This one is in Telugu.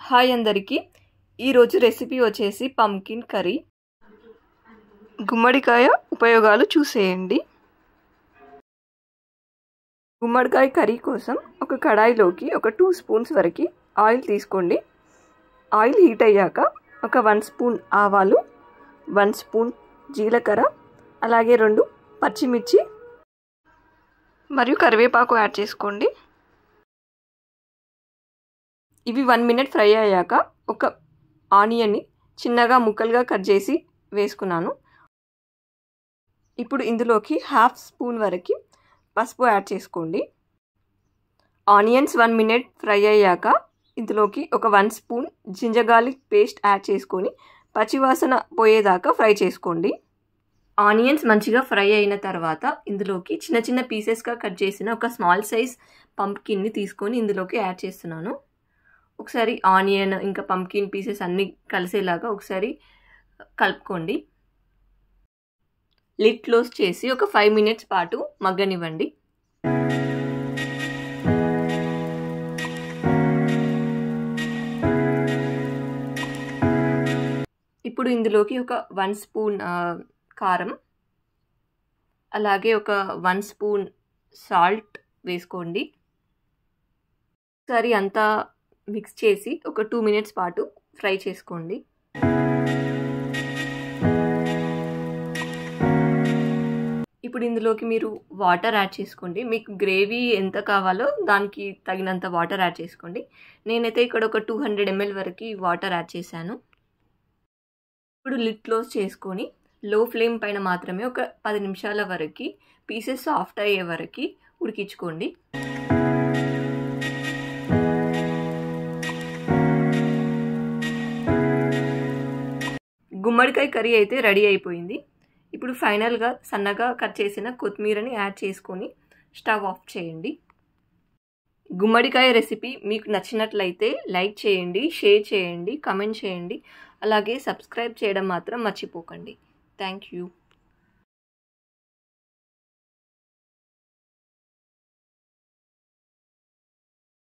హాయ్ అందరికీ ఈరోజు రెసిపీ వచ్చేసి పంకిన్ కర్రీ. గుమ్మడికాయ ఉపయోగాలు చూసేయండి. గుమ్మడికాయ కర్రీ కోసం ఒక కడాయిలోకి ఒక 2 స్పూన్స్ వరకు ఆయిల్ తీసుకోండి. ఆయిల్ హీట్ అయ్యాక ఒక 1 స్పూన్ ఆవాలు, 1 స్పూన్ జీలకర్ర, అలాగే 2 పచ్చిమిర్చి మరియు కరివేపాకు యాడ్ చేసుకోండి. ఇవి 1 మినిట్ ఫ్రై అయ్యాక ఒక ఆనియన్ని చిన్నగా ముక్కలుగా కట్ చేసి వేసుకున్నాను. ఇప్పుడు ఇందులోకి 1/2 స్పూన్ వరకు పసుపు యాడ్ చేసుకోండి. ఆనియన్స్ 1 మినిట్ ఫ్రై అయ్యాక ఇందులోకి ఒక 1 spoon ginger garlic paste add చేసుకొని పచ్చివాసన పోయేదాకా ఫ్రై చేసుకోండి. ఆనియన్స్ మంచిగా ఫ్రై అయిన తర్వాత ఇందులోకి చిన్న చిన్న పీసెస్గా కట్ చేసిన ఒక స్మాల్ సైజ్ పంప్కిన్ని తీసుకొని ఇందులోకి యాడ్ చేస్తున్నాను. ఒకసారి ఆనియన్ ఇంకా పంప్కిన్ పీసెస్ అన్నీ కలిసేలాగా ఒకసారి కలుపుకోండి. లిడ్ క్లోజ్ చేసి ఒక 5 మినిట్స్ పాటు మగ్గనివ్వండి. ఇప్పుడు ఇందులోకి ఒక 1 స్పూన్ కారం, అలాగే ఒక 1 స్పూన్ సాల్ట్ వేసుకోండి. ఒకసారి అంతా మిక్స్ చేసి ఒక 2 మినిట్స్ పాటు ఫ్రై చేసుకోండి. ఇప్పుడు ఇందులోకి మీరు వాటర్ యాడ్ చేసుకోండి. మీకు గ్రేవీ ఎంత కావాలో దానికి తగినంత వాటర్ యాడ్ చేసుకోండి. నేనైతే ఇక్కడ ఒక 200 ml వరకు వాటర్ యాడ్ చేశాను. ఇప్పుడు లిడ్ క్లోజ్ చేసుకొని లో ఫ్లేమ్ పైన మాత్రమే ఒక 10 నిమిషాల వరకు పీసెస్ సాఫ్ట్ అయ్యే వరకు ఉడికించుకోండి. గుమ్మడికాయ కర్రీ అయితే రెడీ అయిపోయింది. ఇప్పుడు ఫైనల్గా సన్నగా కట్ చేసిన కొత్తిమీరని యాడ్ చేసుకొని స్టవ్ ఆఫ్ చేయండి. గుమ్మడికాయ రెసిపీ మీకు నచ్చినట్లయితే లైక్ చేయండి, షేర్ చేయండి, కామెంట్ చేయండి, అలాగే సబ్స్క్రైబ్ చేయడం మాత్రం మర్చిపోకండి. Thank you.